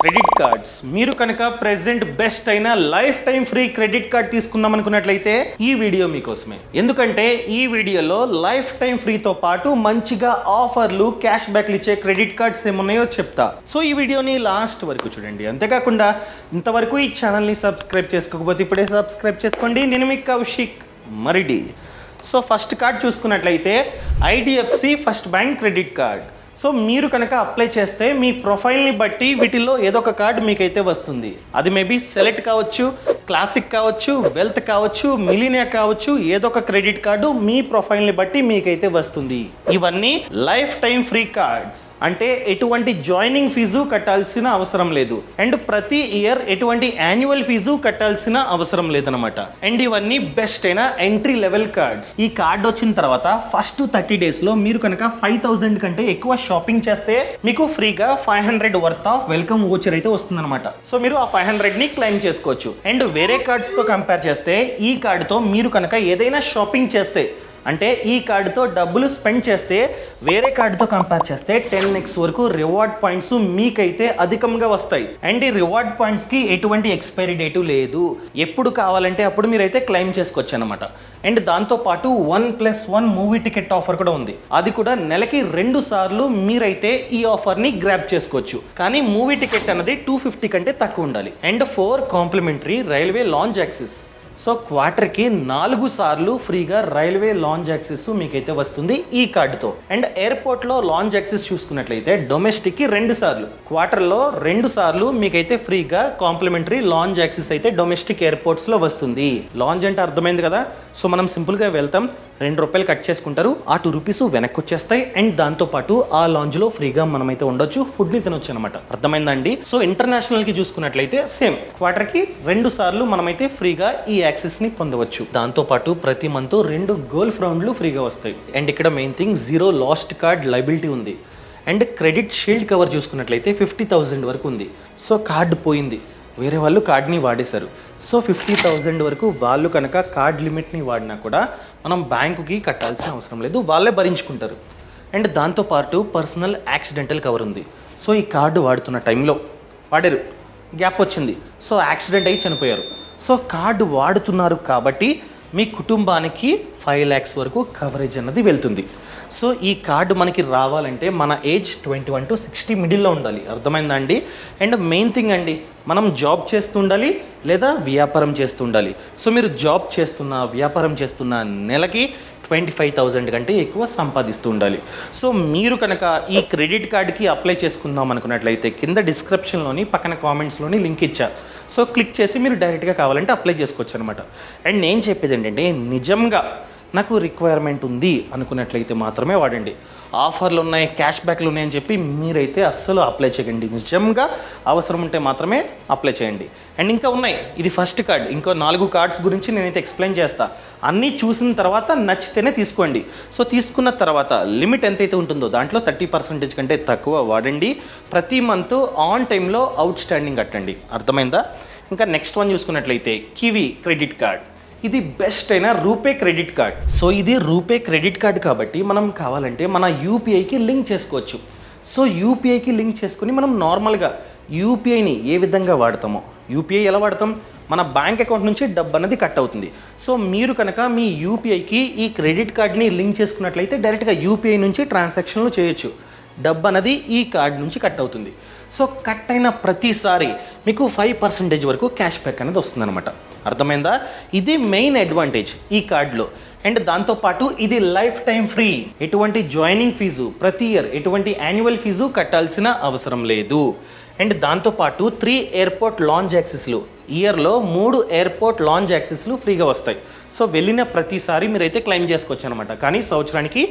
Credit cards మీరు కనుక present best అయిన life time free credit card తీసుకుందాం అనుకున్నట్లయితే ఈ వీడియో మీకోసమే. ఎందుకంటే ఈ వీడియోలో లైఫ్ టైం ఫ్రీతో పాటు మంచిగా ఆఫర్లు క్యాష్ బ్యాక్లు ఇచ్చే క్రెడిట్ కార్డ్స్ ఏమున్నాయో చెప్తా. సో ఈ వీడియోని లాస్ట్ వరకు చూడండి. అంతేకాకుండా ఇంతవరకు ఈ ఛానల్ని సబ్స్క్రైబ్ చేసుకోకపోతే ఇప్పుడే సబ్స్క్రైబ్ చేసుకోండి. నేను మీ Kaushik Maridi. So first card చూసుకున్నట్లయితే IDFC first bank credit card. So మీరు కనుక అప్లై చేస్తే మీ ప్రొఫైల్ని బట్టి వీటిల్లో ఏదో ఒక కార్డు మీకైతే వస్తుంది. అది మేబీ సెలెక్ట్ కావచ్చు, క్లాసిక్ కావచ్చు, వెల్త్ కావచ్చు, మిలీనియా కావచ్చు, ఏదో ఒక క్రెడిట్ కార్డు మీ ప్రొఫైల్ని బట్టి మీకైతే వస్తుంది. ఇవన్నీ లైఫ్ టైం ఫ్రీ కార్డ్స్, అంటే ఎటువంటి జాయినింగ్ ఫీజు కట్టాల్సిన అవసరం లేదు అండ్ ప్రతి ఇయర్ ఎటువంటి యాన్యువల్ ఫీజు కట్టాల్సిన అవసరం లేదనమాట. అండ్ ఇవన్నీ బెస్ట్ అయిన ఎంట్రీ లెవెల్ కార్డ్స్. ఈ కార్డ్ వచ్చిన తర్వాత ఫస్ట్ 30 డేస్లో మీరు కనుక 5000 కంటే ఎక్కువ షాపింగ్ చేస్తే మీకు ఫ్రీగా 500 వర్త్ ఆఫ్ వెల్కమ్ వోచర్ అయితే వస్తుందన్నమాట. సో మీరు ఆ 500 ని క్లెయిమ్ చేసుకోవచ్చు. అండ్ వేరే కార్డ్స్ తో కంపేర్ చేస్తే ఈ కార్డుతో మీరు కనుక ఏదైనా షాపింగ్ చేస్తే, అంటే ఈ కార్డుతో డబ్బులు స్పెండ్ చేస్తే వేరే కార్డుతో కంపేర్ చేస్తే 10x వరకు రివార్డ్ పాయింట్స్ మీకైతే అధికంగా వస్తాయి. అండ్ ఈ రివార్డ్ పాయింట్స్కి ఎటువంటి ఎక్స్పైరీ డేటు లేదు. ఎప్పుడు కావాలంటే అప్పుడు మీరైతే క్లెయిమ్ చేసుకోవచ్చు అనమాట. అండ్ దాంతోపాటు 1+1 మూవీ టికెట్ ఆఫర్ కూడా ఉంది. అది కూడా నెలకి 2 సార్లు మీరైతే ఈ ఆఫర్ని గ్రాబ్ చేసుకోవచ్చు. కానీ మూవీ టికెట్ అనేది 250 కంటే తక్కువ ఉండాలి. And 4 complimentary railway lounge access. So క్వార్టర్కి 4 సార్లు ఫ్రీగా రైల్వే లాంజ్ యాక్సెస్ మీకైతే వస్తుంది ఈ కార్డుతో. అండ్ ఎయిర్పోర్ట్లో లాంజ్ యాక్సెస్ చూసుకున్నట్లయితే డొమెస్టిక్కి 2 సార్లు, క్వార్టర్లో 2 సార్లు మీకైతే ఫ్రీగా కాంప్లిమెంటరీ లాంజ్ యాక్సెస్ అయితే డొమెస్టిక్ ఎయిర్పోర్ట్స్లో వస్తుంది. లాంజ్ అంటే అర్థమైంది కదా. సో మనం సింపుల్గా వెళ్తాం, ₹2 కట్ చేసుకుంటారు, ఆ ₹2 వెనక్కి వచ్చేస్తాయి. అండ్ దాంతోపాటు ఆ లాంజ్లో ఫ్రీగా మనమైతే ఉండొచ్చు, ఫుడ్ని తినొచ్చు అనమాట. అర్థమైందండి. సో ఇంటర్నేషనల్కి చూసుకున్నట్లయితే సేమ్, క్వార్టర్కి 2 సార్లు మనమైతే ఫ్రీగా ఈ యాక్సెస్ని పొందవచ్చు. దాంతోపాటు ప్రతి మంత్ 2 గోల్ఫ్ రౌండ్లు ఫ్రీగా వస్తాయి. అండ్ ఇక్కడ main thing 0 last card liability ఉంది. అండ్ క్రెడిట్ షీల్డ్ కవర్ చూసుకున్నట్లయితే 50,000 వరకు ఉంది. సో కార్డు పోయింది, వేరే వాళ్ళు కార్డ్ని వాడేశారు. సో 50,000 వరకు వాళ్ళు కనుక కార్డ్ లిమిట్ని వాడినా కూడా మనం బ్యాంకుకి కట్టాల్సిన అవసరం లేదు, వాళ్ళే భరించుకుంటారు. అండ్ దాంతోపాటు పర్సనల్ యాక్సిడెంటల్ కవర్ ఉంది. సో ఈ కార్డు వాడుతున్న టైంలో వాడారు, గ్యాప్ వచ్చింది, సో యాక్సిడెంట్ అయ్యి చనిపోయారు. సో కార్డు వాడుతున్నారు కాబట్టి మీ కుటుంబానికి 5 lakhs వరకు కవరేజ్ అన్నది వెళ్తుంది. సో ఈ కార్డు మనకి రావాలంటే మన ఏజ్ 21 to 60 మిడిల్లో ఉండాలి. అర్థమైందా అండి. అండ్ మెయిన్ థింగ్ అండి, మనం జాబ్ చేస్తూ ఉండాలి లేదా వ్యాపారం చేస్తూ ఉండాలి. సో మీరు జాబ్ చేస్తున్న, వ్యాపారం చేస్తున్న నెలకి 25,000 కంటే ఎక్కువ సంపాదిస్తూ ఉండాలి. సో మీరు కనుక ఈ క్రెడిట్ కార్డ్కి అప్లై చేసుకుందాం అనుకున్నట్లయితే కింద డిస్క్రిప్షన్లోని పక్కన కామెంట్స్లోని లింక్ ఇచ్చా. సో క్లిక్ చేసి మీరు డైరెక్ట్గా కావాలంటే అప్లై చేసుకోవచ్చు అనమాట. అండ్ నేను చెప్పేది ఏంటంటే, నిజంగా నాకు రిక్వైర్మెంట్ ఉంది అనుకున్నట్లయితే మాత్రమే వాడండి. ఆఫర్లు ఉన్నాయి, క్యాష్ బ్యాక్లు ఉన్నాయని చెప్పి మీరైతే అస్సలు అప్లై చేయకండి. నిజంగా అవసరం ఉంటే మాత్రమే అప్లై చేయండి. అండ్ ఇంకా ఉన్నాయి, ఇది ఫస్ట్ కార్డ్. ఇంకో 4 కార్డ్స్ గురించి నేనైతే ఎక్స్ప్లెయిన్ చేస్తా. అన్నీ చూసిన తర్వాత నచ్చితేనే తీసుకోండి. సో తీసుకున్న తర్వాత లిమిట్ ఎంతైతే ఉంటుందో దాంట్లో 30% కంటే తక్కువ వాడండి. ప్రతి మంత్ ఆన్ టైంలో అవుట్ స్టాండింగ్ కట్టండి. అర్థమైందా. ఇంకా నెక్స్ట్ వన్ చూసుకున్నట్లయితే కివీ క్రెడిట్ కార్డ్. ఇది బెస్ట్ అయిన రూపే క్రెడిట్ కార్డ్. సో ఇది రూపే క్రెడిట్ కార్డ్ కాబట్టి మనం కావాలంటే మన యూపీఐకి లింక్ చేసుకోవచ్చు. సో యూపీఐకి లింక్ చేసుకుని మనం నార్మల్గా యూపీఐని ఏ విధంగా వాడతామో, యూపీఐ ఎలా వాడతాం, మన బ్యాంక్ అకౌంట్ నుంచి డబ్బు అనేది కట్ అవుతుంది. సో మీరు కనుక మీ యూపీఐకి ఈ క్రెడిట్ కార్డ్ని లింక్ చేసుకున్నట్లయితే డైరెక్ట్గా యూపీఐ నుంచి ట్రాన్సాక్షన్లు చేయొచ్చు. డబ్బు అనేది ఈ కార్డ్ నుంచి కట్ అవుతుంది. సో కట్ అయిన ప్రతిసారి మీకు 5% వరకు క్యాష్ బ్యాక్ అనేది వస్తుందన్నమాట. అర్థమైందా. ఇది మెయిన్ అడ్వాంటేజ్ ఈ కార్డులో. అండ్ దాంతోపాటు ఇది లైఫ్ టైం ఫ్రీ, ఎటువంటి జాయినింగ్ ఫీజు, ప్రతి ఇయర్ ఎటువంటి యాన్యువల్ ఫీజు కట్టాల్సిన అవసరం లేదు. అండ్ దాంతోపాటు 3 ఎయిర్పోర్ట్ లాంజ్ యాక్సెస్లు, ఇయర్లో 3 ఎయిర్పోర్ట్ లాంజ్ యాక్సెస్లు ఫ్రీగా వస్తాయి. సో వెళ్ళిన ప్రతిసారి మీరైతే క్లెయిమ్ చేసుకోవచ్చు అనమాట. కానీ సంవత్సరానికి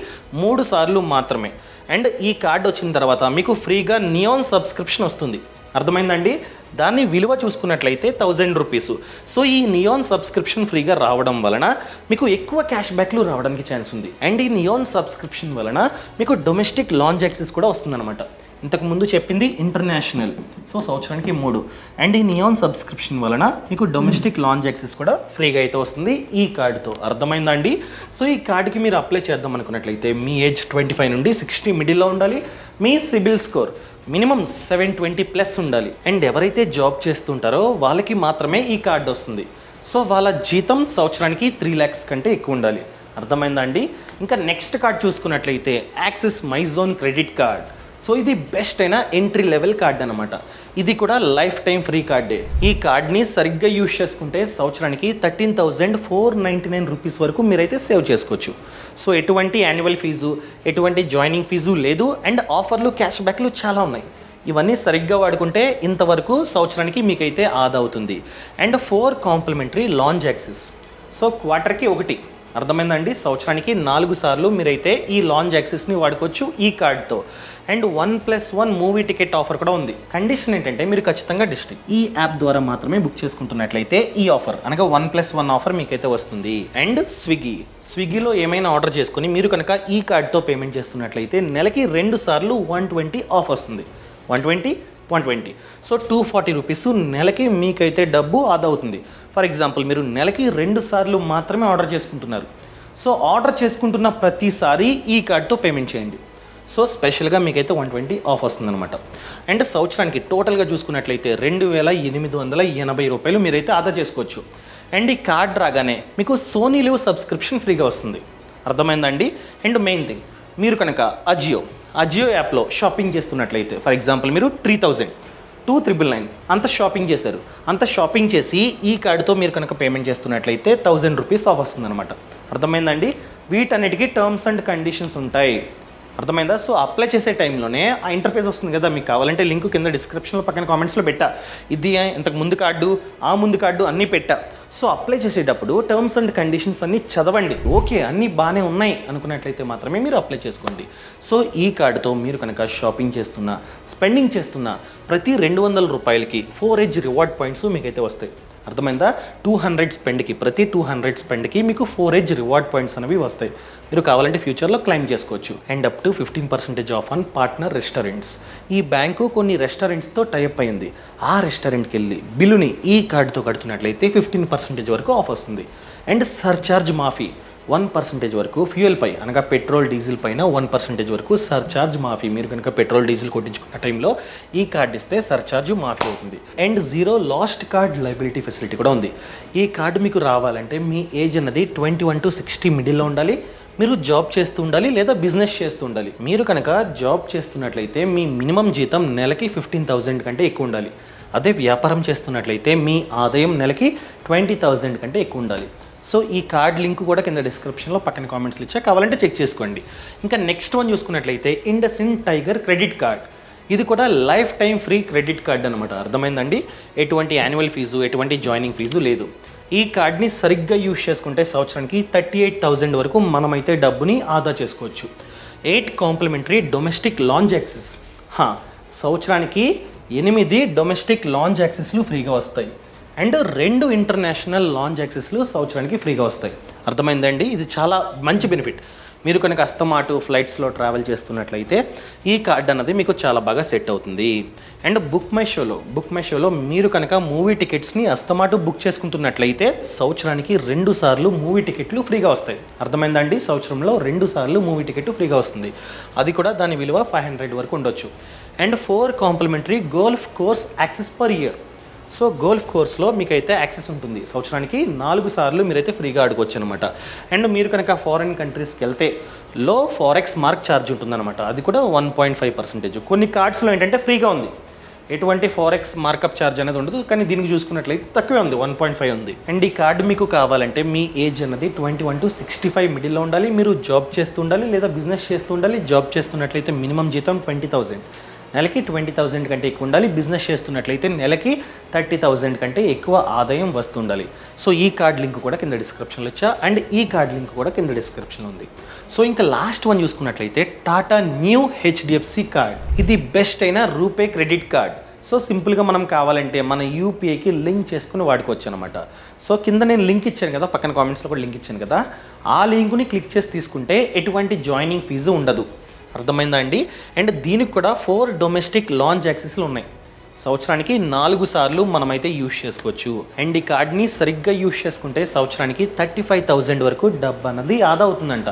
3 సార్లు మాత్రమే. అండ్ ఈ కార్డు వచ్చిన తర్వాత మీకు ఫ్రీగా నియాన్ సబ్స్క్రిప్షన్ వస్తుంది. అర్థమైందండి. దాన్ని విలువ చూసుకున్నట్లయితే ₹1000. సో ఈ నియాన్ సబ్స్క్రిప్షన్ ఫ్రీగా రావడం వలన మీకు ఎక్కువ క్యాష్ బ్యాక్లు రావడానికి ఛాన్స్ ఉంది. అండ్ ఈ నియాన్ సబ్స్క్రిప్షన్ వలన మీకు డొమెస్టిక్ లాంజ్ యాక్సెస్ కూడా వస్తుందన్నమాట. ఇంతకు ముందు చెప్పింది ఇంటర్నేషనల్, సో సంవత్సరానికి 3. అండ్ ఈ నియాన్ సబ్స్క్రిప్షన్ వలన మీకు డొమెస్టిక్ లాంజ్ యాక్సెస్ కూడా ఫ్రీగా అయితే వస్తుంది ఈ కార్డుతో. అర్థమైందా అండి? సో ఈ కార్డుకి మీరు అప్లై చేద్దాం అనుకున్నట్లయితే మీ ఏజ్ 25 నుండి 60 మిడిల్లో ఉండాలి. మీ సిబిల్ స్కోర్ మినిమం 720+ ఉండాలి. అండ్ ఎవరైతే జాబ్ చేస్తుంటారో వాళ్ళకి మాత్రమే ఈ కార్డు వస్తుంది. సో వాళ్ళ జీతం సంవత్సరానికి 3 lakhs కంటే ఎక్కువ ఉండాలి. అర్థమైందా అండి? ఇంకా నెక్స్ట్ కార్డ్ చూసుకున్నట్లయితే axis my zone credit card. So ఇది బెస్ట్ అయిన ఎంట్రీ లెవెల్ కార్డ్ అనమాట. ఇది కూడా లైఫ్ టైం ఫ్రీ కార్డే. ఈ కార్డ్ని సరిగ్గా యూజ్ చేసుకుంటే సంవత్సరానికి 13,499 రూపీస్ వరకు మీరైతే సేవ్ చేసుకోవచ్చు. సో ఎటువంటి యాన్యువల్ ఫీజు, ఎటువంటి జాయినింగ్ ఫీజు లేదు. అండ్ ఆఫర్లు, క్యాష్ బ్యాక్లు చాలా ఉన్నాయి. ఇవన్నీ సరిగ్గా వాడుకుంటే ఇంతవరకు సంవత్సరానికి మీకైతే ఆదా అవుతుంది. And 4 complimentary lounge access. So క్వార్టర్కి 1. అర్థమైందండి? సంవత్సరానికి 4 సార్లు మీరైతే ఈ లాంజ్ యాక్సెస్ని వాడుకోవచ్చు ఈ కార్డ్తో. అండ్ 1+1 మూవీ టికెట్ ఆఫర్ కూడా ఉంది. కండిషన్ ఏంటంటే మీరు ఖచ్చితంగా డిస్ట్రిక్ట్ ఈ యాప్ ద్వారా మాత్రమే బుక్ చేసుకుంటున్నట్లయితే ఈ ఆఫర్ అనగా 1+1 ఆఫర్ మీకైతే వస్తుంది. అండ్ స్విగ్గీలో ఏమైనా ఆర్డర్ చేసుకుని మీరు కనుక ఈ కార్డ్తో పేమెంట్ చేస్తున్నట్లయితే నెలకి 2 సార్లు 120 ఆఫ్ వస్తుంది. 120. సో 240 రూపీస్ నెలకి మీకైతే డబ్బు ఆదా అవుతుంది. ఫర్ ఎగ్జాంపుల్ మీరు నెలకి 2 సార్లు మాత్రమే ఆర్డర్ చేసుకుంటున్నారు. సో ఆర్డర్ చేసుకుంటున్న ప్రతిసారి ఈ కార్డ్తో పేమెంట్ చేయండి. సో స్పెషల్గా మీకైతే 120 ఆఫ్ వస్తుందన్నమాట. అండ్ సంవత్సరానికి టోటల్గా చూసుకున్నట్లయితే 2,880 రూపాయలు మీరైతే ఆదా చేసుకోవచ్చు. అండ్ ఈ కార్డ్ రాగానే మీకు సోనీ లివ్ సబ్స్క్రిప్షన్ ఫ్రీగా వస్తుంది. అర్థమైందండి? అండ్ మెయిన్ థింగ్, మీరు కనుక అజియో యాప్లో షాపింగ్ చేస్తున్నట్లయితే ఫర్ ఎగ్జాంపుల్ మీరు 3,000 2,999 అంత షాపింగ్ చేశారు. అంత షాపింగ్ చేసి ఈ కార్డుతో మీరు కనుక పేమెంట్ చేస్తున్నట్లయితే 1,000 రూపీస్ ఆఫ్ వస్తుందన్నమాట. అర్థమైందండి? వీటన్నిటికీ టర్మ్స్ అండ్ కండిషన్స్ ఉంటాయి. అర్థమైందా? సో అప్లై చేసే టైంలోనే ఆ ఇంటర్ఫేస్ వస్తుంది కదా, మీకు కావాలంటే లింక్ కింద డిస్క్రిప్షన్లో పక్కన కామెంట్స్లో పెట్టా. ఇది ఇంతకు ముందు కార్డు, ఆ ముందు కార్డు అన్నీ పెట్టా. సో అప్లై చేసేటప్పుడు టర్మ్స్ అండ్ కండిషన్స్ అన్నీ చదవండి. ఓకే అన్నీ బాగానే ఉన్నాయి అనుకున్నట్లయితే మాత్రమే మీరు అప్లై చేసుకోండి. సో ఈ కార్డుతో మీరు కనుక షాపింగ్ చేస్తున్నా, స్పెండింగ్ చేస్తున్నా ప్రతి 200 రూపాయలకి 4 రివార్డ్ పాయింట్స్ మీకైతే వస్తాయి. అర్థమైందా? 200 స్పెండ్కి, ప్రతి 200 స్పెండ్కి మీకు 4 రివార్డ్ పాయింట్స్ అనేవి వస్తాయి. మీరు కావాలంటే ఫ్యూచర్లో క్లైమ్ చేసుకోవచ్చు. And up to 15% of on partner restaurants. ఈ బ్యాంకు కొన్ని రెస్టారెంట్స్తో టైప్ అయింది. ఆ రెస్టారెంట్కి వెళ్ళి బిల్లుని ఈ కార్డుతో కడుతున్నట్లయితే 15% వరకు ఆఫ్ వస్తుంది. అండ్ సర్చార్జ్ మాఫీ 1% వరకు ఫ్యూయల్ పై అనగా పెట్రోల్ డీజిల్ పైన 1% వరకు సర్చార్జ్ మాఫీ. మీరు కనుక పెట్రోల్ డీజిల్ కొట్టించుకున్న టైంలో ఈ కార్డు ఇస్తే సర్చార్జ్ మాఫీ అవుతుంది. And 0 last card liability facility కూడా ఉంది. ఈ కార్డు మీకు రావాలంటే మీ ఏజ్ అన్నది 21 to 60 మిడిల్లో ఉండాలి. మీరు జాబ్ చేస్తూ ఉండాలి లేదా బిజినెస్ చేస్తూ ఉండాలి. మీరు కనుక జాబ్ చేస్తున్నట్లయితే మీ మినిమం జీతం నెలకి 15,000 కంటే ఎక్కువ ఉండాలి. అదే వ్యాపారం చేస్తున్నట్లయితే మీ ఆదాయం నెలకి 20,000 కంటే ఎక్కువ ఉండాలి. సో ఈ కార్డ్ లింక్ కూడా కింద డిస్క్రిప్షన్లో పక్కన కామెంట్స్లో ఇచ్చా, కావాలంటే చెక్ చేసుకోండి. ఇంకా నెక్స్ట్ వన్ చూసుకున్నట్లయితే ఇండస్ఇండ్ టైగర్ క్రెడిట్ కార్డ్. ఇది కూడా life time free credit card అనమాట. అర్థమైందండి? ఎటువంటి యాన్యువల్ ఫీజు, ఎటువంటి జాయినింగ్ ఫీజు లేదు. ఈ కార్డ్ని సరిగ్గా యూజ్ చేసుకుంటే సంవత్సరానికి 38,000 వరకు మనమైతే డబ్బుని ఆదా చేసుకోవచ్చు. 8 కాంప్లిమెంటరీ డొమెస్టిక్ లాంజ్ యాక్సెస్. సంవత్సరానికి 8 డొమెస్టిక్ లాంజ్ యాక్సెస్లు ఫ్రీగా వస్తాయి. అండ్ 2 ఇంటర్నేషనల్ లాంజ్ యాక్సెస్లు సంవత్సరానికి ఫ్రీగా వస్తాయి. అర్థమైందండి? ఇది చాలా మంచి బెనిఫిట్. మీరు కనుక అస్తమాటు ఫ్లైట్స్లో ట్రావెల్ చేస్తున్నట్లయితే ఈ కార్డ్ అన్నది మీకు చాలా బాగా సెట్ అవుతుంది. అండ్ బుక్ మై షోలో మీరు కనుక మూవీ టికెట్స్ని అస్తమాటు బుక్ చేసుకుంటున్నట్లయితే సంవత్సరానికి 2 సార్లు మూవీ టికెట్లు ఫ్రీగా వస్తాయి. అర్థమైందండి? సంవత్సరంలో 2 సార్లు మూవీ టికెట్ ఫ్రీగా వస్తుంది. అది కూడా దాని విలువ 500 వరకు ఉండొచ్చు. And 4 complimentary golf course access per year. So golf కోర్స్లో మీకైతే యాక్సెస్ ఉంటుంది. సంవత్సరానికి 4 సార్లు మీరైతే ఫ్రీగా ఆడుకోవచ్చు అనమాట. అండ్ మీరు కనుక ఫారిన్ కంట్రీస్కి వెళ్తే లో ఫారెక్స్ మార్క్ ఛార్జ్ ఉంటుందన్నమాట. అది కూడా 1.5%. కొన్ని కార్డ్స్లో ఏంటంటే ఫ్రీగా ఉంది, ఎటువంటి ఫారెక్స్ మార్కప్ ఛార్జ్ అనేది ఉండదు. కానీ దీనికి చూసుకున్నట్లయితే తక్కువే ఉంది, 1.5 ఉంది. అండ్ ఈ కార్డు మీకు కావాలంటే మీ ఏజ్ అన్నది 21 to 65 మిడిల్లో ఉండాలి. మీరు జాబ్ చేస్తూ ఉండాలి లేదా బిజినెస్ చేస్తూ ఉండాలి. జాబ్ చేస్తున్నట్లయితే మినిమం జీతం 20,000, నెలకి 20,000 కంటే ఎక్కువ ఉండాలి. బిజినెస్ చేస్తున్నట్లయితే నెలకి 30,000 కంటే ఎక్కువ ఆదాయం వస్తుండాలి. సో ఈ కార్డ్ లింక్ కూడా కింద డిస్క్రిప్షన్లో ఇచ్చా. అండ్ ఈ కార్డ్ లింక్ కూడా కింద డిస్క్రిప్షన్లో ఉంది. సో ఇంకా లాస్ట్ వన్ చూసుకున్నట్లయితే టాటా న్యూ HDFC కార్డ్. ఇది బెస్ట్ అయిన రూపే క్రెడిట్ కార్డ్. సో సింపుల్గా మనం కావాలంటే మన యూపీఐకి లింక్ చేసుకుని వాడుకోవచ్చు అనమాట. సో కింద నేను లింక్ ఇచ్చాను కదా, పక్కన కామెంట్స్లో కూడా లింక్ ఇచ్చాను కదా, ఆ లింక్ని క్లిక్ చేసి తీసుకుంటే ఎటువంటి జాయినింగ్ ఫీజు ఉండదు. అర్థమైందా అండి? అండ్ దీనికి కూడా 4 డొమెస్టిక్ లాంచ్ యాక్సెస్లు ఉన్నాయి. సంవత్సరానికి 4 సార్లు మనమైతే యూజ్ చేసుకోవచ్చు. అండ్ ఈ కార్డ్ని సరిగ్గా యూజ్ చేసుకుంటే సంవత్సరానికి 35,000 వరకు డబ్బు అన్నది ఆదా అవుతుందంట.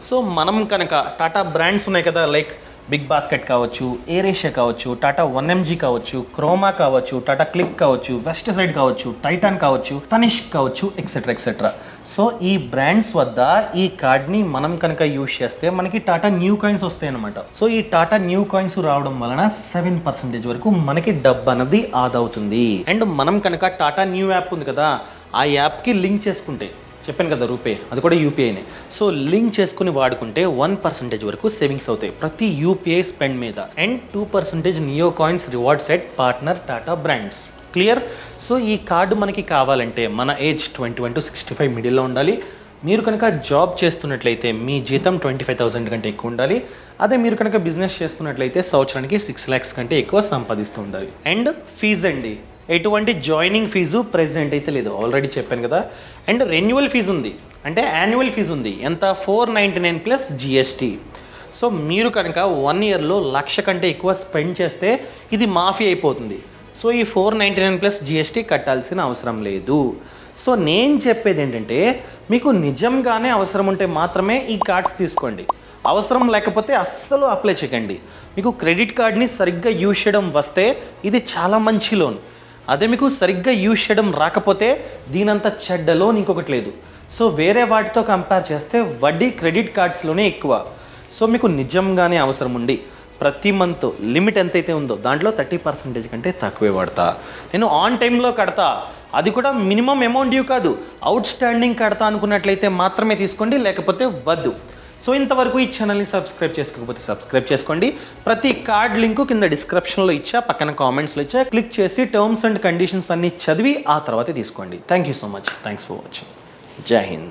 సో మనం కనుక టాటా బ్రాండ్స్ ఉన్నాయి కదా, లైక్ బిగ్ బాస్కెట్ కావచ్చు, ఎయిర్ ఏషియా కావచ్చు, టాటా 1MG కావచ్చు, క్రోమా కావచ్చు, టాటా క్లిక్ కావచ్చు, వెస్ట్ సైడ్ కావచ్చు, టైటాన్ కావచ్చు, తనిష్క్ కావచ్చు, ఎక్సెట్రా ఎక్సెట్రా. సో ఈ బ్రాండ్స్ వద్ద ఈ కార్డ్ని మనం కనుక యూజ్ చేస్తే మనకి టాటా న్యూ కాయిన్స్ వస్తాయి అనమాట. సో ఈ టాటా న్యూ కాయిన్స్ రావడం వలన 7% వరకు మనకి డబ్బు అనేది ఆదా అవుతుంది. అండ్ మనం కనుక టాటా న్యూ యాప్ ఉంది కదా, ఆ యాప్కి లింక్ చేసుకుంటే, చెప్పాను కదా రూపే, అది కూడా యూపీఐనే. సో లింక్ చేసుకుని వాడుకుంటే 1% వరకు సేవింగ్స్ అవుతాయి ప్రతి యూపీఐ స్పెండ్ మీద. And 2% neo coins rewards at partner Tata brands. Clear? So ఈ కార్డు మనకి కావాలంటే మన ఏజ్ 21 to 65 మిడిల్లో ఉండాలి. మీరు కనుక జాబ్ చేస్తున్నట్లయితే మీ జీతం 25,000 కంటే ఎక్కువ ఉండాలి. అదే మీరు కనుక బిజినెస్ చేస్తున్నట్లయితే సంవత్సరానికి 6 lakhs కంటే ఎక్కువ సంపాదిస్తూ ఉండాలి. అండ్ ఫీజు అండి, ఎటువంటి జాయినింగ్ ఫీజు ప్రెజెంట్ అయితే లేదు, ఆల్రెడీ చెప్పాను కదా. అండ్ రెన్యువల్ ఫీజు ఉంది, అంటే యాన్యువల్ ఫీజు ఉంది. ఎంత? 499 ప్లస్ జిఎస్టీ. సో మీరు కనుక 1 yearలో 1,00,000 కంటే ఎక్కువ స్పెండ్ చేస్తే ఇది మాఫీ అయిపోతుంది. సో ఈ 499 ప్లస్ జిఎస్టీ కట్టాల్సిన అవసరం లేదు. సో నేను చెప్పేది ఏంటంటే, మీకు నిజంగానే అవసరం ఉంటే మాత్రమే ఈ కార్డ్స్ తీసుకోండి. అవసరం లేకపోతే అస్సలు అప్లై చేయకండి. మీకు క్రెడిట్ కార్డ్ని సరిగ్గా యూజ్ చేయడం వస్తే ఇది చాలా మంచి లోన్. అదే మీకు సరిగ్గా యూజ్ చేయడం రాకపోతే దీనంత చెడ్డ లోన్ ఇంకొకటి లేదు. సో వేరే వాటితో కంపేర్ చేస్తే వడ్డీ క్రెడిట్ కార్డ్స్లోనే ఎక్కువ. సో మీకు నిజంగానే అవసరం ఉండి ప్రతి మంత్ లిమిట్ ఎంతైతే ఉందో దాంట్లో 30% కంటే తక్కువే వాడతా. నేను ఆన్ టైంలో కడతా, అది కూడా మినిమం అమౌంట్ డ్యూ కాదు, అవుట్ స్టాండింగ్ కడతా అనుకున్నట్లయితే మాత్రమే తీసుకోండి, లేకపోతే వద్దు. సో ఇంతవరకు ఈ ఛానల్ని సబ్స్క్రైబ్ చేసుకోకపోతే సబ్స్క్రైబ్ చేసుకోండి. ప్రతి కార్డ్ లింకు కింద డిస్క్రిప్షన్లో ఇచ్చా, పక్కన కామెంట్స్లో ఇచ్చా. క్లిక్ చేసి టర్మ్స్ అండ్ కండిషన్స్ అన్ని చదివి ఆ తర్వాతే తీసుకోండి. Thank you so much. Thanks for watching. జై హింద్.